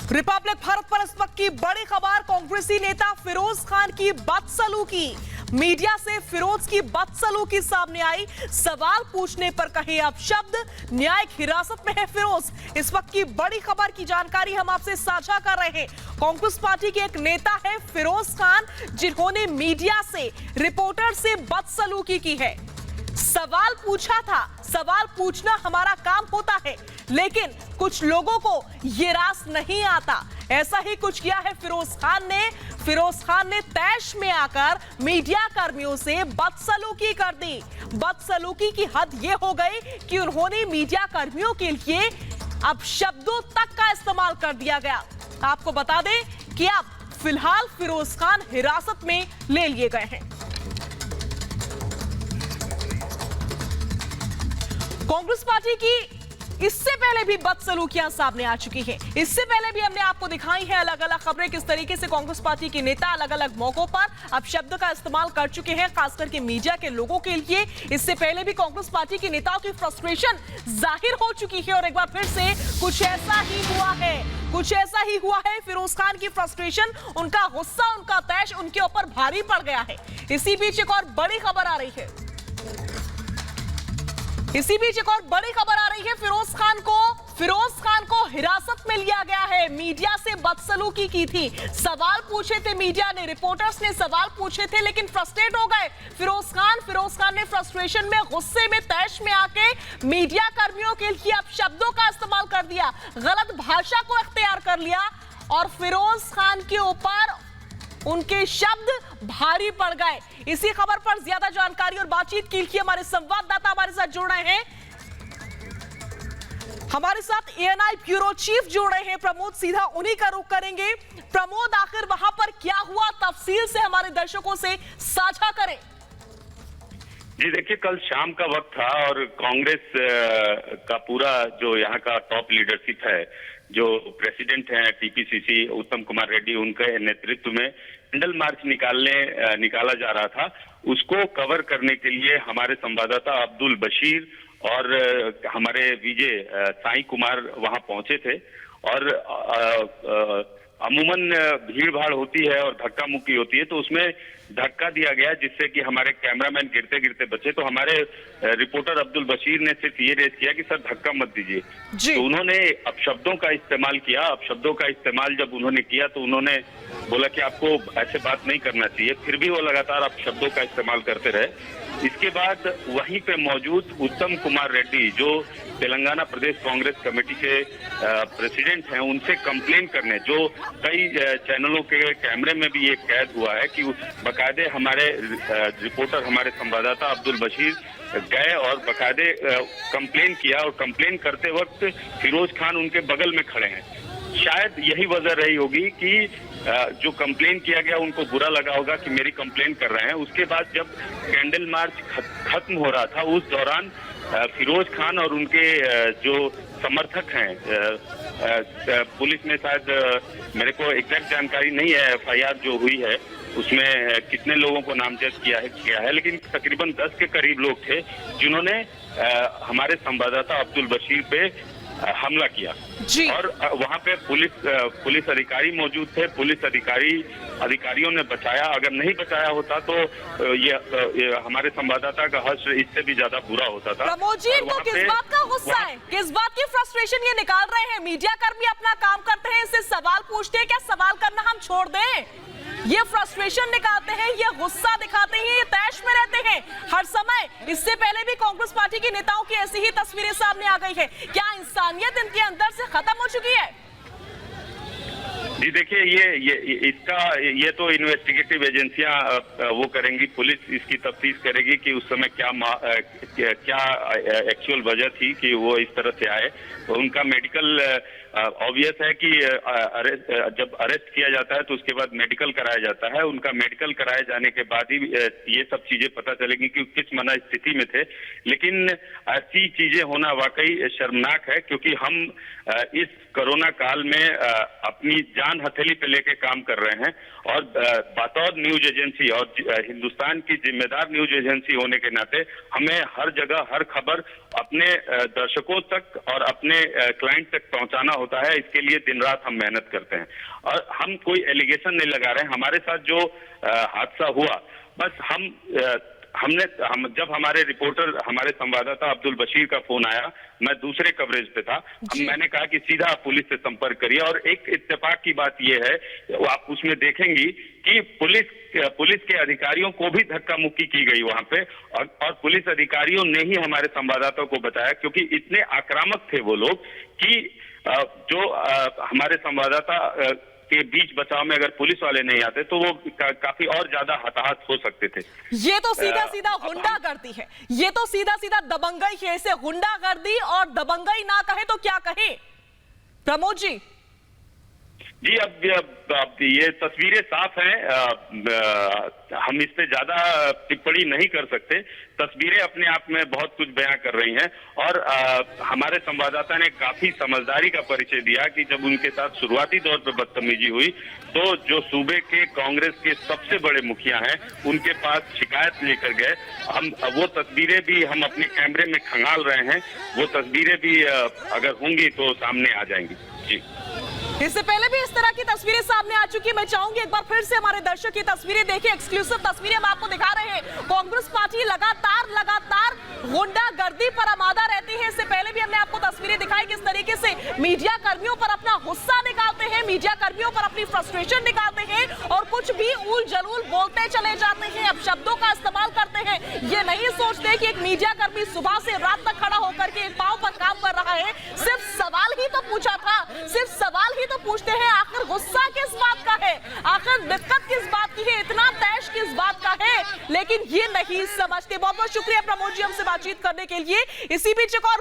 Republic Bharat पर इस वक्त की बड़ी खबर, कांग्रेसी नेता फिरोज खान की बदसलूकी। मीडिया से फिरोज की बदसलूकी सामने आई। सवाल पूछने पर कहे अपशब्द, न्यायिक हिरासत में है फिरोज। इस वक्त की बड़ी खबर की जानकारी हम आपसे साझा कर रहे हैं। कांग्रेस पार्टी के एक नेता है फिरोज खान, जिन्होंने मीडिया से, रिपोर्टर से बदसलूकी की है। सवाल पूछा था, सवाल पूछना हमारा काम होता है, लेकिन कुछ लोगों को ये रास नहीं आता। ऐसा ही कुछ किया है फिरोज खान ने। फिरोज खान ने तैश में आकर मीडिया कर्मियों से बदसलूकी कर दी। बदसलूकी की हद ये हो गई कि उन्होंने मीडिया कर्मियों के लिए अब शब्दों तक का इस्तेमाल कर दिया गया। आपको बता दें कि अब फिलहाल फिरोज खान हिरासत में ले लिए गए हैं। कांग्रेस पार्टी की इससे पहले भी बदसलूकियां सामने आ चुकी हैं। इससे पहले भी हमने आपको दिखाई है अलग अलग खबरें, किस तरीके से कांग्रेस पार्टी के नेता अलग अलग मौकों पर अब शब्द का इस्तेमाल कर चुके हैं, खासकर के मीडिया के लोगों के लिए। इससे पहले भी कांग्रेस पार्टी के नेताओं की फ्रस्ट्रेशन जाहिर हो चुकी है और एक बार फिर से कुछ ऐसा ही हुआ है। कुछ ऐसा ही हुआ है। फिरोज खान की फ्रस्ट्रेशन, उनका गुस्सा, उनका तैश उनके ऊपर भारी पड़ गया है। इसी बीच एक और बड़ी खबर आ रही है। फिरोज खान को हिरासत में लिया गया है। मीडिया से बदसलूकी की थी, सवाल पूछे थे मीडिया ने, रिपोर्टर्स ने सवाल पूछे थे, लेकिन फ्रस्ट्रेट हो गए फिरोज खान ने फ्रस्ट्रेशन में, गुस्से में, तैश में आके मीडिया कर्मियों के लिए अब शब्दों का इस्तेमाल कर दिया, गलत भाषा को इख्तियार कर लिया और फिरोज खान के ऊपर उनके शब्द भारी पड़ गए। इसी खबर पर ज्यादा जानकारी और बातचीत के लिए हमारे संवाददाता हमारे साथ जुड़ रहे हैं। हमारे साथ एएनआई ब्यूरो चीफ जुड़ रहे हैं प्रमोद, सीधा उन्हीं का रुख करेंगे। प्रमोद, आखिर वहां पर क्या हुआ, तफसील से हमारे दर्शकों से साझा करें। जी देखिए, कल शाम का वक्त था और कांग्रेस का पूरा जो यहाँ का टॉप लीडरशिप है, जो प्रेसिडेंट हैं टीपीसीसी उत्तम कुमार रेड्डी, उनके नेतृत्व में कैंडल मार्च निकाला जा रहा था। उसको कवर करने के लिए हमारे संवाददाता अब्दुल बशीर और हमारे विजय साई कुमार वहां पहुंचे थे। और अमूमन भीड़ भाड़ होती है और धक्का मुक्की होती है, तो उसमें धक्का दिया गया जिससे कि हमारे कैमरामैन गिरते गिरते बचे। तो हमारे रिपोर्टर अब्दुल बशीर ने सिर्फ ये रेज किया कि सर धक्का मत दीजिए। तो उन्होंने अपशब्दों का इस्तेमाल किया। अपशब्दों का इस्तेमाल जब उन्होंने किया तो उन्होंने बोला कि आपको ऐसे बात नहीं करना चाहिए। फिर भी वो लगातार अपशब्दों का इस्तेमाल करते रहे। इसके बाद वहीं पे मौजूद उत्तम कुमार रेड्डी, जो तेलंगाना प्रदेश कांग्रेस कमेटी के प्रेसिडेंट हैं, उनसे कंप्लेन करने, जो कई चैनलों के कैमरे में भी ये कैद हुआ है कि बकायदे हमारे रिपोर्टर, हमारे संवाददाता अब्दुल बशीर गए और बकायदे कंप्लेन किया। और कंप्लेन करते वक्त फिरोज खान उनके बगल में खड़े हैं। शायद यही वजह रही होगी कि जो कंप्लेन किया गया उनको बुरा लगा होगा कि मेरी कंप्लेन कर रहे हैं। उसके बाद जब कैंडल मार्च खत्म हो रहा था, उस दौरान फिरोज खान और उनके जो समर्थक हैं, पुलिस ने शायद, मेरे को एग्जैक्ट जानकारी नहीं है एफआईआर जो हुई है उसमें कितने लोगों को नामजद किया है, लेकिन तकरीबन 10 के करीब लोग थे जिन्होंने हमारे संवाददाता अब्दुल बशीर पे हमला किया। और वहां पे पुलिस अधिकारी मौजूद थे। पुलिस अधिकारियों ने बचाया। अगर नहीं बचाया होता तो ये हमारे संवाददाता का हर्ष इससे भी ज्यादा बुरा होता था। प्रमोद जी, इनको किस बात का गुस्सा है, किस बात की फ्रस्ट्रेशन ये निकाल रहे हैं? मीडिया कर्मी अपना काम करते हैं, इससे सवाल पूछते हैं, क्या सवाल करना हम छोड़ दें? ये फ्रस्ट्रेशन निकालते हैं, ये गुस्सा दिखाते हैं, ये तैश में रहते हैं हर समय। इससे पहले भी कांग्रेस पार्टी के नेताओं की ऐसी ही तस्वीरें सामने आ गई है। क्या इंसानियत इनके अंदर से खत्म हो चुकी है? जी देखिए, ये तो इन्वेस्टिगेटिव एजेंसियां वो करेंगी, पुलिस इसकी तफ्तीश करेगी कि उस समय क्या एक्चुअल वजह थी कि वो इस तरह से आए। तो उनका मेडिकल ऑब्वियस है कि जब अरेस्ट किया जाता है तो उसके बाद मेडिकल कराया जाता है। उनका मेडिकल कराए जाने के बाद ही ये सब चीजें पता चलेगी कि किस मना स्थिति में थे। लेकिन ऐसी चीजें होना वाकई शर्मनाक है, क्योंकि हम इस कोरोना काल में अपनी जान हथेली पे लेके काम कर रहे हैं। और बतौर न्यूज एजेंसी और हिंदुस्तान की जिम्मेदार न्यूज एजेंसी होने के नाते हमें हर जगह हर खबर अपने दर्शकों तक और अपने क्लाइंट तक पहुंचाना होता है, इसके लिए दिन रात हम मेहनत करते हैं और हम कोई एलिगेशन नहीं लगा रहे हैं। हमारे साथ जो हादसा हुआ, बस जब हमारे रिपोर्टर, हमारे संवाददाता अब्दुल बशीर का फोन आया, मैं दूसरे कवरेज पे था, मैंने कहा कि सीधा आप पुलिस से संपर्क करिए। और एक इत्तेफाक की बात यह है, आप उसमें देखेंगी कि पुलिस के अधिकारियों को भी धक्का मुक्की की गई वहां पे, और पुलिस अधिकारियों ने ही हमारे संवाददाताओं को बताया, क्योंकि इतने आक्रामक थे वो लोग कि जो हमारे संवाददाता के बीच बचाव में अगर पुलिस वाले नहीं आते तो वो काफी और ज्यादा हताहत हो सकते थे। ये तो सीधा सीधा गुंडागर्दी है, ये तो सीधा सीधा दबंगई है। इसे गुंडागर्दी और दबंगई ना कहे तो क्या कहे प्रमोद जी? जी, अब ये तस्वीरें साफ हैं, हम इस पे ज्यादा टिप्पणी नहीं कर सकते। तस्वीरें अपने आप में बहुत कुछ बयां कर रही हैं और हमारे संवाददाता ने काफी समझदारी का परिचय दिया कि जब उनके साथ शुरुआती दौर पे बदतमीजी हुई तो जो सूबे के कांग्रेस के सबसे बड़े मुखिया हैं उनके पास शिकायत लेकर गए। हम वो तस्वीरें भी हम अपने कैमरे में खंगाल रहे हैं, वो तस्वीरें भी अगर होंगी तो सामने आ जाएंगी। जी, इससे पहले भी इस तरह की तस्वीरें सामने आ चुकी। मैं चाहूंगी एक बार फिर से हमारे दर्शक ये तस्वीरें देखिए, एक्सक्लूसिव तस्वीरें हम आपको दिखा रहे हैं। कांग्रेस पार्टी लगातार गुंडागर्दी पर आमादा रहती है। इससे पहले भी हमने आपको तस्वीरें दिखाई किस तरीके से मीडिया कर्मियों पर अपना गुस्सा निकालते हैं, मीडिया कर्मियों पर अपनी फ्रस्ट्रेशन निकालते हैं और कुछ भी उल जलूल बोलते चले जाते हैं, अब शब्दों का इस्तेमाल करते हैं। ये नहीं सोचते कि एक मीडिया कर्मी सुबह से रात तक खड़ा होकर के एक पांव पर काम कर रहा है। सिर्फ सवाल ही तो पूछा था, सिर्फ सवाल ही तो पूछते हैं। आखिर गुस्सा किस बात का है, आखिर दिक्कत किस बात की है, इतना तैश किस बात का है, लेकिन ये नहीं समझते। बहुत बहुत शुक्रिया प्रमोद जी हमसे बातचीत करने के लिए। इसी बीच एक और